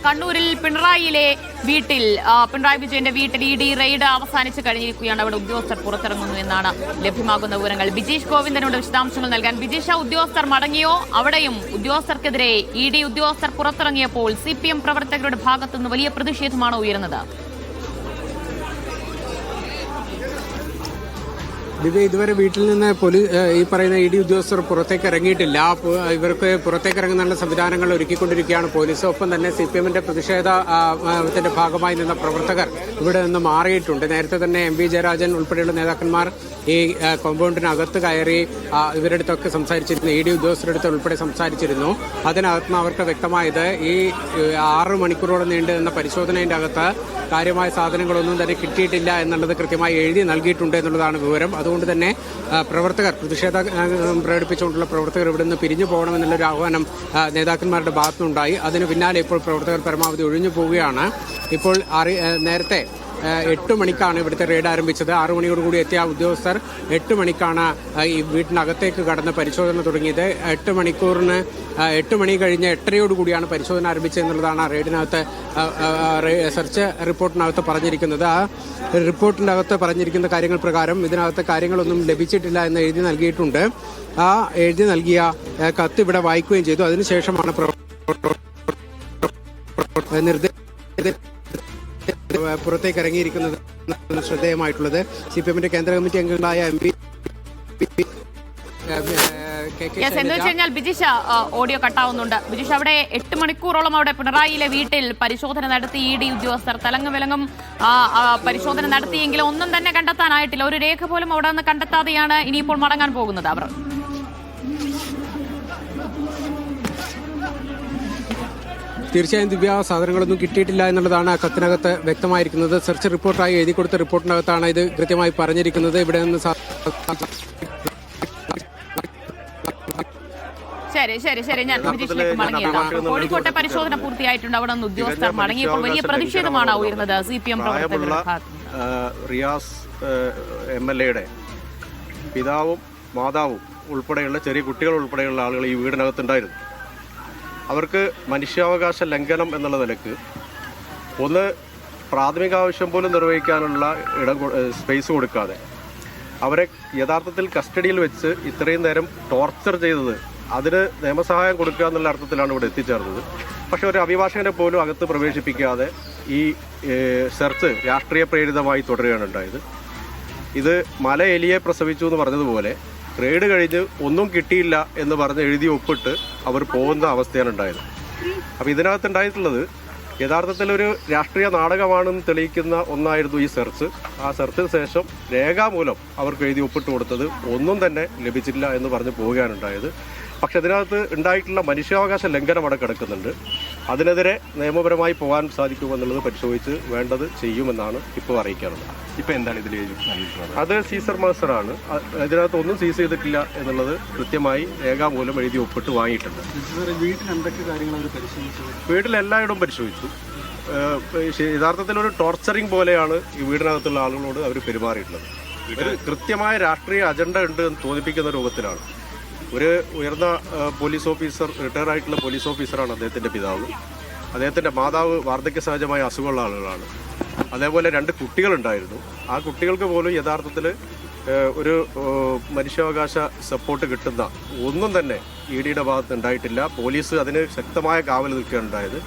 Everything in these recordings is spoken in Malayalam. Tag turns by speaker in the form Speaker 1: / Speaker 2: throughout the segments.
Speaker 1: കണ്ണൂരിൽ പിണറായി വിജയന്റെ വീട്ടിൽ ഇഡി റെയ്ഡ് അവസാനിച്ച് കഴിഞ്ഞിരിക്കുകയാണ്. അവിടെ ഉദ്യോഗസ്ഥർ പുറത്തിറങ്ങുന്നു എന്നാണ് ലഭ്യമാകുന്ന വിവരങ്ങൾ. ബിജീഷ് ഗോവിന്ദനോട് വിശദാംശങ്ങൾ നൽകാൻ. ബിജീഷ, ഉദ്യോഗസ്ഥർ മടങ്ങിയോ? അവിടെയും ഉദ്യോഗസ്ഥർക്കെതിരെ ഇഡി ഉദ്യോഗസ്ഥർ പുറത്തിറങ്ങിയപ്പോൾ CPM പ്രവർത്തകരുടെ ഭാഗത്തുനിന്ന് വലിയ പ്രതിഷേധമാണോ ഉയരുന്നത്?
Speaker 2: ഇതുവരെ വീട്ടിൽ നിന്ന് ഈ പറയുന്ന ഇഡി ഉദ്യോഗസ്ഥർ പുറത്തേക്ക് ഇറങ്ങിയിട്ടില്ല. ഇവർക്ക് പുറത്തേക്ക് ഇറങ്ങുന്ന സംവിധാനങ്ങൾ ഒരുക്കിക്കൊണ്ടിരിക്കുകയാണ് പോലീസ്. ഒപ്പം തന്നെ CPMന്റെ പ്രതിഷേധത്തിന്റെ ഭാഗമായി നിന്ന പ്രവർത്തകർ ഇവിടെ നിന്ന് മാറിയിട്ടുണ്ട്. നേരത്തെ തന്നെ MV ജയരാജൻ ഉൾപ്പെടെയുള്ള നേതാക്കന്മാർ ഈ കോമ്പൗണ്ടിനകത്ത് കയറി ഇവരുടെ അടുത്തൊക്കെ സംസാരിച്ചിരുന്നു. ഇഡി ഉദ്യോഗസ്ഥരുടെ അടുത്ത് ഉൾപ്പെടെ സംസാരിച്ചിരുന്നു. അതിനകത്ത് അവർക്ക് വ്യക്തമായത് ഈ 6 മണിക്കൂറോളം നീണ്ടു നിന്ന പരിശോധനയുടെ അകത്ത് കാര്യമായ സാധനങ്ങളൊന്നും തന്നെ കിട്ടിയിട്ടില്ല എന്നുള്ളത് കൃത്യമായി എഴുതി നൽകിയിട്ടുണ്ട് എന്നുള്ളതാണ് വിവരം. അതുകൊണ്ട് തന്നെ പ്രതിഷേധം പ്രകടിപ്പിച്ചുകൊണ്ടുള്ള പ്രവർത്തകർ ഇവിടെ നിന്ന് പിരിഞ്ഞു പോകണമെന്നുള്ളൊരു ആഹ്വാനം നേതാക്കന്മാരുടെ ഭാഗത്തുനിന്നുണ്ടായി. അതിന് പിന്നാലെ ഇപ്പോൾ പ്രവർത്തകർ പരമാവധി ഒഴിഞ്ഞു പോവുകയാണ്. ഇപ്പോൾ നേരത്തെ 8 മണിക്കാണ് ഇവിടുത്തെ റെയ്ഡ് ആരംഭിച്ചത്. 6 മണിയോടുകൂടി എത്തിയ ഉദ്യോഗസ്ഥർ 8 മണിക്കാണ് ഈ വീട്ടിനകത്തേക്ക് കടന്ന് പരിശോധന തുടങ്ങിയത്. 8 മണി കഴിഞ്ഞ് 8:30 പരിശോധന ആരംഭിച്ചതെന്നുള്ളതാണ് റെയ്ഡിനകത്ത് സെർച്ച് റിപ്പോർട്ടിനകത്ത് പറഞ്ഞിരിക്കുന്നത്. ആ റിപ്പോർട്ടിൻ്റെ അകത്ത് പറഞ്ഞിരിക്കുന്ന കാര്യങ്ങൾ പ്രകാരം ഇതിനകത്ത് കാര്യങ്ങളൊന്നും ലഭിച്ചിട്ടില്ല എന്ന് എഴുതി നൽകിയിട്ടുണ്ട്. ആ എഴുതി നൽകിയ കത്ത് ഇവിടെ വായിക്കുകയും ചെയ്തു. അതിനുശേഷമാണ് പുറത്തേക്ക് ഇറങ്ങിയിരിക്കുന്നത് ശ്രദ്ധേയമായിട്ടുള്ളത്. CPMന്റെ കേന്ദ്ര കമ്മിറ്റി അംഗങ്ങളായ MV
Speaker 1: എന്ന് വെച്ച് കഴിഞ്ഞാൽ ബിജിഷ ഓഡിയോ കട്ടാവുന്നുണ്ട്. ബിജിഷ, അവിടെ 8 മണിക്കൂറോളം അവിടെ പിണറായിയിലെ വീട്ടിൽ പരിശോധന നടത്തി ഇഡി ഉദ്യോഗസ്ഥർ തലങ്ങും വിലങ്ങും പരിശോധന നടത്തിയെങ്കിലും ഒന്നും തന്നെ കണ്ടെത്താനായിട്ടില്ല. ഒരു രേഖ പോലും അവിടെ നിന്ന് കണ്ടെത്താതെയാണ് ഇനിയിപ്പോൾ മടങ്ങാൻ പോകുന്നത് അവർ.
Speaker 2: തീർച്ചയായും ദിവ്യ, സാധനങ്ങളൊന്നും കിട്ടിയിട്ടില്ല എന്നുള്ളതാണ് ആ കത്തിനകത്ത് വ്യക്തമായിരിക്കുന്നത്. സെർച്ച് റിപ്പോർട്ടായി എഴുതി കൊടുത്ത റിപ്പോർട്ടിനകത്താണ് ഇത് കൃത്യമായി പറഞ്ഞിരിക്കുന്നത്. ഇവിടെ നിന്ന്
Speaker 1: ശരി ഞാൻ ബിജീഷിലേക്ക് മടങ്ങിയെത്താം. കോഴിക്കോട്ടെ പരിശോധന പൂർത്തിയായിട്ടുണ്ട്. അവിടെ നിന്ന് ഉദ്യോഗസ്ഥർ മടങ്ങിയപ്പോൾ വലിയ പ്രതിഷേധമാണ് ഉയർന്നത് CPM പ്രവർത്തകരുടെ ഭാഗത്ത്.
Speaker 3: റിയാസ് MLA പിതാവും മാതാവും ഉൾപ്പെടെയുള്ള ചെറിയ കുട്ടികൾ ഉൾപ്പെടെയുള്ള ആളുകൾ ഈ വീടിനകത്തുണ്ടായിരുന്നു. അവർക്ക് മനുഷ്യാവകാശ ലംഘനം എന്നുള്ള നിലക്ക് ഒന്ന് പ്രാഥമിക ആവശ്യം പോലും നിർവഹിക്കാനുള്ള സ്പേസ് കൊടുക്കാതെ അവരെ യഥാർത്ഥത്തിൽ കസ്റ്റഡിയിൽ വെച്ച് ഇത്രയും നേരം ടോർച്ചർ ചെയ്തത്, അതിന് നിയമസഹായം കൊടുക്കുക എന്നുള്ള അർത്ഥത്തിലാണ് ഇവിടെ എത്തിച്ചേർന്നത്. പക്ഷെ ഒരു അഭിഭാഷകനെ പോലും അകത്ത് പ്രവേശിപ്പിക്കാതെ ഈ സെർച്ച് രാഷ്ട്രീയ പ്രേരിതമായി തുടരുകയാണ് ഉണ്ടായത്. ഇത് മല എലിയെ പ്രസവിച്ചു എന്ന് പറഞ്ഞതുപോലെ റെയ്ഡ് കഴിഞ്ഞ് ഒന്നും കിട്ടിയില്ല എന്ന് പറഞ്ഞ് എഴുതി ഒപ്പിട്ട് അവർ പോകുന്ന അവസ്ഥയാണ് ഉണ്ടായത്. അപ്പോൾ ഇതിനകത്ത് ഉണ്ടായിട്ടുള്ളത് യഥാർത്ഥത്തിലൊരു രാഷ്ട്രീയ നാടകമാണെന്ന് തെളിയിക്കുന്ന ഒന്നായിരുന്നു ഈ സെർച്ച്. ആ സെർച്ചിന് ശേഷം രേഖാമൂലം അവർക്ക് എഴുതി ഒപ്പിട്ട് കൊടുത്തത് ഒന്നും തന്നെ ലഭിച്ചില്ല എന്ന് പറഞ്ഞ് പോവുകയാണ് ഉണ്ടായത്. പക്ഷെ ഇതിനകത്ത് ഉണ്ടായിട്ടുള്ള മനുഷ്യാവകാശ ലംഘനം അവിടെ കിടക്കുന്നുണ്ട്. അതിനെതിരെ നിയമപരമായി പോകാൻ സാധിക്കുമെന്നുള്ളത് പരിശോധിച്ച് വേണ്ടത് ചെയ്യുമെന്നാണ് ഇപ്പോൾ അറിയിക്കാറുള്ളത്.
Speaker 4: ഇപ്പോൾ എന്താണ് ഇതിൽ
Speaker 3: അത് സീസർ മാസ്റ്ററാണ്. ഇതിനകത്ത് ഒന്നും സീസ് ചെയ്തിട്ടില്ല എന്നുള്ളത് കൃത്യമായി രേഖാമൂലം എഴുതി ഒപ്പിട്ട് വാങ്ങിയിട്ടുണ്ട്. വീട്ടിലെല്ലായിടവും പരിശോധിച്ചു. യഥാർത്ഥത്തിലൊരു ടോർച്ചറിങ് പോലെയാണ് ഈ വീടിനകത്തുള്ള ആളുകളോട് അവർ പെരുമാറിയിട്ടുള്ളത്. ഒരു കൃത്യമായ രാഷ്ട്രീയ അജണ്ട ഉണ്ട് എന്ന് തോന്നിപ്പിക്കുന്ന രൂപത്തിലാണ്. ഒരു ഉയർന്ന പോലീസ് ഓഫീസർ, റിട്ടയർ ആയിട്ടുള്ള പോലീസ് ഓഫീസറാണ് അദ്ദേഹത്തിൻ്റെ പിതാവ്. അദ്ദേഹത്തിൻ്റെ മാതാവ് വാർദ്ധക്യ സഹജമായ അസുഖമുള്ള ആളുകളാണ്. അതേപോലെ 2 കുട്ടികളുണ്ടായിരുന്നു. ആ കുട്ടികൾക്ക് പോലും യഥാർത്ഥത്തിൽ ഒരു മനുഷ്യാവകാശ സപ്പോർട്ട് കിട്ടുന്ന ഒന്നും തന്നെ ഇഡിയുടെ ഭാഗത്ത് ഉണ്ടായിട്ടില്ല. പോലീസ് അതിന് ശക്തമായ കാവൽ നിൽക്കുകയാണ് ഉണ്ടായത്.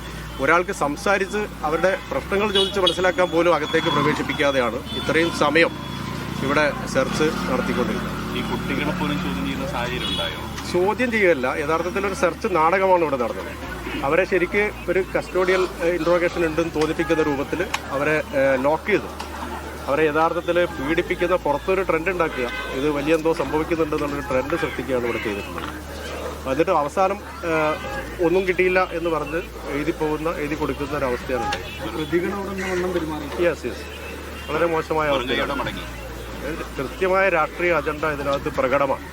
Speaker 3: ഒരാൾക്ക് സംസാരിച്ച് അവരുടെ പ്രശ്നങ്ങൾ ചോദിച്ച് മനസ്സിലാക്കാൻ പോലും അകത്തേക്ക് പ്രവേശിപ്പിക്കാതെയാണ് ഇത്രയും സമയം ഇവിടെ സെർച്ച് നടത്തിക്കൊണ്ടിരിക്കുന്നത്.
Speaker 4: ഈ കുട്ടികളെ പോലും ചോദ്യം ചെയ്യുന്ന സാഹചര്യം ഉണ്ടായോ?
Speaker 3: ചോദ്യം ചെയ്യല്ല, യഥാർത്ഥത്തിലൊരു സെർച്ച് നാടകമാണ് ഇവിടെ നടന്നത്. അവരെ ശരിക്ക് ഒരു കസ്റ്റോഡിയൽ ഇൻട്രോഗേഷൻ ഉണ്ടെന്ന് തോന്നിപ്പിക്കുന്ന രൂപത്തിൽ അവരെ ലോക്ക് ചെയ്തു. അവരെ യഥാർത്ഥത്തിൽ പീഡിപ്പിക്കുന്ന പുറത്തൊരു ട്രെൻഡ് ഉണ്ടാക്കുക, ഇത് വലിയ എന്തോ സംഭവിക്കുന്നുണ്ടെന്നുള്ളൊരു ട്രെൻഡ് സൃഷ്ടിക്കുകയാണ് ഇവിടെ ചെയ്തിട്ടുള്ളത്. എന്നിട്ട് അവസാനം ഒന്നും കിട്ടിയില്ല എന്ന് പറഞ്ഞ് എഴുതി കൊടുക്കുന്ന ഒരു അവസ്ഥയാണ് ഉണ്ടായത്. യെസ്, വളരെ മോശമായ അവസ്ഥയാണ്. കൃത്യമായ രാഷ്ട്രീയ അജണ്ട ഇതിനകത്ത് പ്രകടമാണ്.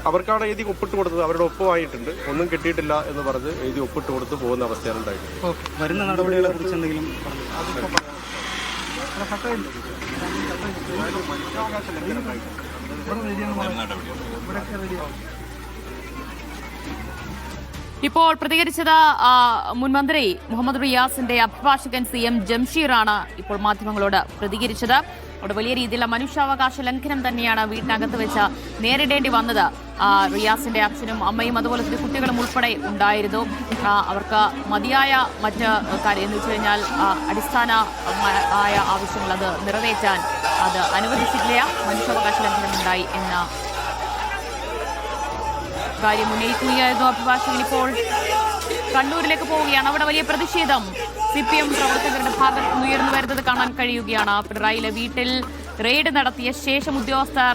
Speaker 3: അവർക്കാണ് എഴുതി ഒപ്പിട്ട് കൊടുത്തത്. അവരുടെ ഒപ്പ് വാങ്ങിയിട്ടുണ്ട്. ഒന്നും കിട്ടിയിട്ടില്ല എന്ന് പറഞ്ഞ് എഴുതി ഒപ്പിട്ട് കൊടുത്ത് പോകുന്ന അവസ്ഥയാണ് ഉണ്ടായിട്ടുള്ളത്.
Speaker 5: വരുന്ന നടപടികളെ കുറിച്ച് എന്തെങ്കിലും
Speaker 1: ഇപ്പോൾ പ്രതികരിച്ചത് മുൻ മന്ത്രി മുഹമ്മദ് റിയാസിന്റെ അഭിഭാഷകൻ CM ജംഷീറാണ് ഇപ്പോൾ മാധ്യമങ്ങളോട് പ്രതികരിച്ചത്. അവിടെ വലിയ രീതിയിലുള്ള മനുഷ്യാവകാശ ലംഘനം തന്നെയാണ് വീട്ടിനകത്ത് വെച്ച് നേരിടേണ്ടി വന്നത്. റിയാസിന്റെ അച്ഛനും അമ്മയും അതുപോലെ തന്നെ കുട്ടികളും ഉൾപ്പെടെ ഉണ്ടായിരുന്നു. അവർക്ക് മതിയായ മറ്റ് കാര്യം എന്ന് വെച്ച് കഴിഞ്ഞാൽ അടിസ്ഥാനമായ ആവശ്യങ്ങൾ അത് നിറവേറ്റാൻ അത് അനുവദിച്ചില്ല. മനുഷ്യാവകാശ ലംഘനം ഉണ്ടായി എന്ന കാര്യം ഉന്നയിക്കുകയായിരുന്നു അഭിഭാഷകൻ. ഇപ്പോൾ കണ്ണൂരിലേക്ക് പോവുകയാണ്. അവിടെ വലിയ പ്രതിഷേധം CPM പ്രവർത്തകരുടെ ഭാഗത്ത് നിന്ന് ഉയർന്നു വരുന്നത് കാണാൻ കഴിയുകയാണ്. പിണറായിയിലെ വീട്ടിൽ റെയ്ഡ് നടത്തിയ ശേഷം ഉദ്യോഗസ്ഥർ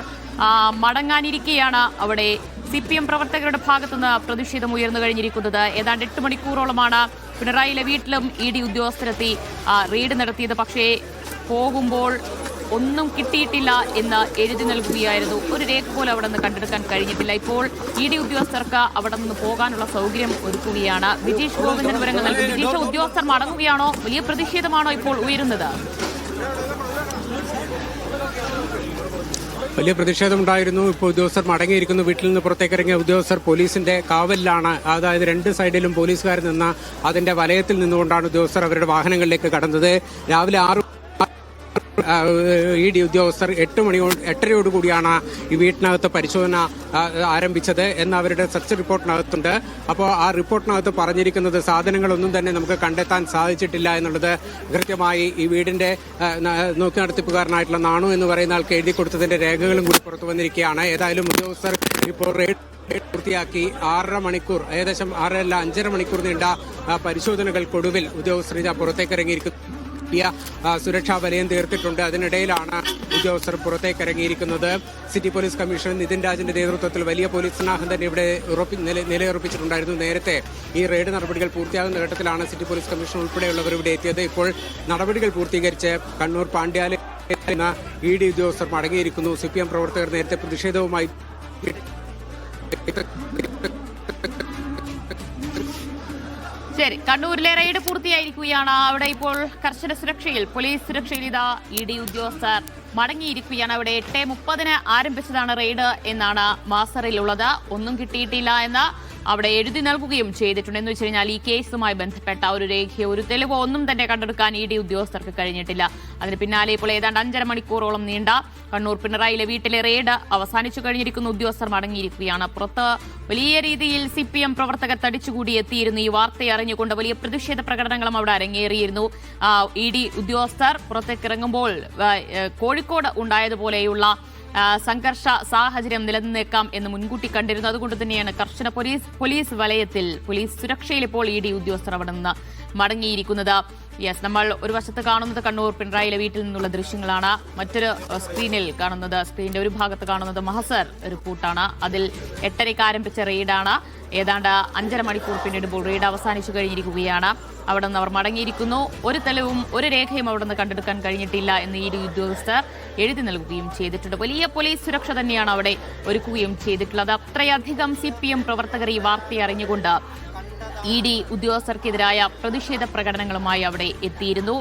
Speaker 1: മടങ്ങാനിരിക്കെയാണ് അവിടെ CPM പ്രവർത്തകരുടെ ഭാഗത്തുനിന്ന് പ്രതിഷേധം ഉയർന്നു കഴിഞ്ഞിരിക്കുന്നത്. ഏതാണ്ട് 8 മണിക്കൂറോളമാണ് പിണറായിയിലെ വീട്ടിലും ED ഉദ്യോഗസ്ഥരെത്തി റെയ്ഡ് നടത്തിയത്. പക്ഷേ പോകുമ്പോൾ ഒന്നും കിട്ടിയിട്ടില്ല എന്ന് എഴുതി നൽകുകയായിരുന്നു. ഒരു രേഖ പോലും അവിടെ നിന്ന് കണ്ടെടുക്കാൻ കഴിഞ്ഞിട്ടില്ല. ഇപ്പോൾ ED ഉദ്യോഗസ്ഥർക്ക് അവിടെ നിന്ന് പോകാനുള്ള സൗകര്യം ഒരുക്കുകയാണ്. ബിജീഷ് ഗോവിന്ദൻ വിവരങ്ങൾ നൽകി. ബിജീഷ്, ഉദ്യോഗസ്ഥർ മടങ്ങുകയാണോ? വലിയ പ്രതിഷേധമാണോ ഇപ്പോൾ ഉയരുന്നത്?
Speaker 2: വലിയ പ്രതിഷേധമുണ്ടായിരുന്നു. ഇപ്പോൾ ഉദ്യോഗസ്ഥർ മടങ്ങിയിരിക്കുന്നു. വീട്ടിൽ നിന്ന് പുറത്തേക്കിറങ്ങിയ ഉദ്യോഗസ്ഥർ പോലീസിന്റെ കാവലിലാണ്. അതായത് 2 സൈഡിലും പോലീസുകാർ നിന്ന് അതിന്റെ വലയത്തിൽ നിന്നുകൊണ്ടാണ് ഉദ്യോഗസ്ഥർ അവരുടെ വാഹനങ്ങളിലേക്ക് കടന്നത്. രാവിലെ 6 ED ഉദ്യോഗസ്ഥർ 8:30 കൂടിയാണ് ഈ വീട്ടിനകത്ത് പരിശോധന ആരംഭിച്ചത് എന്ന് അവരുടെ സെർച്ച് റിപ്പോർട്ടിനകത്തുണ്ട്. അപ്പോൾ ആ റിപ്പോർട്ടിനകത്ത് പറഞ്ഞിരിക്കുന്നത് സാധനങ്ങളൊന്നും തന്നെ നമുക്ക് കണ്ടെത്താൻ സാധിച്ചിട്ടില്ല എന്നുള്ളത് കൃത്യമായി ഈ വീടിന്റെ നോക്കി നടത്തിപ്പുകാരനായിട്ടുള്ള നാണു എന്ന് പറയുന്ന ആൾക്ക് എഴുതി കൊടുത്തതിന്റെ രേഖകളും കൂടി പുറത്തു വന്നിരിക്കുകയാണ്. ഏതായാലും ഉദ്യോഗസ്ഥർ ഇപ്പോൾ റെയ്ഡ് പൂർത്തിയാക്കി 6.5 മണിക്കൂർ, ഏകദേശം 5.5 മണിക്കൂർ നീണ്ട പരിശോധനകൾക്കൊടുവിൽ ഉദ്യോഗസ്ഥർ പുറത്തേക്ക് ഇറങ്ങിയിരിക്കുന്നു. സുരക്ഷാ വലയം തീർത്തിട്ടുണ്ട്. അതിനിടയിലാണ് ഉദ്യോഗസ്ഥർ പുറത്തേക്ക് ഇറങ്ങിയിരിക്കുന്നത്. സിറ്റി പോലീസ് കമ്മീഷണർ നിതിൻ രാജിന്റെ നേതൃത്വത്തിൽ വലിയ പോലീസ് സന്നാഹം തന്നെ ഇവിടെ നിലയുറപ്പിച്ചിട്ടുണ്ടായിരുന്നു. നേരത്തെ ഈ റെയ്ഡ് നടപടികൾ പൂർത്തിയാകുന്ന ഘട്ടത്തിലാണ് സിറ്റി പോലീസ് കമ്മീഷണർ ഉൾപ്പെടെയുള്ളവർ ഇവിടെ എത്തിയത്. ഇപ്പോൾ നടപടികൾ പൂർത്തീകരിച്ച് കണ്ണൂർ പാണ്ഡ്യാലയ ED ഉദ്യോഗസ്ഥർ മടങ്ങിയിരിക്കുന്നു. CPM പ്രവർത്തകർ നേരത്തെ പ്രതിഷേധവുമായി
Speaker 1: ശരി, കണ്ണൂരിലെ റെയ്ഡ് പൂർത്തിയായിരിക്കുകയാണ്. അവിടെ ഇപ്പോൾ കർശന സുരക്ഷയിൽ, പോലീസ് സുരക്ഷയിൽ ഇതാ ED ഉദ്യോഗസ്ഥർ മടങ്ങിയിരിക്കുകയാണ്. അവിടെ 8:30 ആരംഭിച്ചതാണ് റെയ്ഡ് എന്നാണ് മാസ്റ്ററിലുള്ളത്. ഒന്നും കിട്ടിയിട്ടില്ല എന്ന് അവിടെ എഴുതി നൽകുകയും ചെയ്തിട്ടുണ്ട്. എന്ന് വെച്ച് കഴിഞ്ഞാൽ ഈ കേസുമായി ബന്ധപ്പെട്ട ഒരു രേഖയോ ഒരു തെളിവോ ഒന്നും തന്നെ കണ്ടെടുക്കാൻ ED ഉദ്യോഗസ്ഥർക്ക് കഴിഞ്ഞിട്ടില്ല. അതിന് പിന്നാലെ ഇപ്പോൾ ഏതാണ്ട് 5.5 മണിക്കൂറോളം നീണ്ട കണ്ണൂർ പിണറായിയിലെ വീട്ടിലെ റെയ്ഡ് അവസാനിച്ചു കഴിഞ്ഞിരിക്കുന്നു. ഉദ്യോഗസ്ഥർ മടങ്ങിയിരിക്കുകയാണ്. പുറത്ത് വലിയ രീതിയിൽ CPM പ്രവർത്തകർ തടിച്ചുകൂടി എത്തിയിരുന്നു. ഈ വാർത്ത അറിഞ്ഞുകൊണ്ട് വലിയ പ്രതിഷേധ പ്രകടനങ്ങളും അവിടെ അരങ്ങേറിയിരുന്നു. ED ഉദ്യോഗസ്ഥർ പുറത്തേക്കിറങ്ങുമ്പോൾ കോഴിക്കോട് ഉണ്ടായതുപോലെയുള്ള സംഘർഷ സാഹചര്യം നിലനിന്നേക്കാം എന്ന് മുൻകൂട്ടി കണ്ടിരുന്നു. അതുകൊണ്ട് തന്നെയാണ് കർശന പോലീസ് വലയത്തിൽ, പോലീസ് സുരക്ഷയിൽ ഇപ്പോൾ ED ഉദ്യോഗസ്ഥർ അവിടെ നിന്ന് മടങ്ങിയിരിക്കുന്നത്. നമ്മൾ ഒരു വശത്ത് കാണുന്നത് കണ്ണൂർ പിണറായിയിലെ വീട്ടിൽ നിന്നുള്ള ദൃശ്യങ്ങളാണ്. മറ്റൊരു സ്ക്രീനിൽ കാണുന്നത്, സ്ക്രീനിന്റെ ഒരു ഭാഗത്ത് കാണുന്നത് മഹസർ റിപ്പോർട്ടാണ്. അതിൽ 8:30 ആരംഭിച്ച റെയ്ഡാണ്. ഏതാണ്ട് 5.5 മണിക്കൂർ പിന്നിടുമ്പോൾ റെയ്ഡ് അവസാനിച്ചു കഴിഞ്ഞിരിക്കുകയാണ്. അവിടെ നിന്ന് അവർ മടങ്ങിയിരിക്കുന്നു. ഒരു തെളിവും ഒരു രേഖയും അവിടെ നിന്ന് കണ്ടെടുക്കാൻ കഴിഞ്ഞിട്ടില്ല എന്ന് ED ഉദ്യോഗസ്ഥർ എഴുതി നൽകുകയും ചെയ്തിട്ടുണ്ട്. വലിയ പോലീസ് സുരക്ഷ തന്നെയാണ് അവിടെ ഒരുക്കുകയും ചെയ്തിട്ടുള്ളത്. അത്രയധികം CPM പ്രവർത്തകർ ഈ വാർത്ത അറിഞ്ഞുകൊണ്ട് ED ഉദ്യോഗസ്ഥർക്കെതിരായ പ്രതിഷേധ പ്രകടനങ്ങളുമായി അവിടെ എത്തിയിരുന്നു.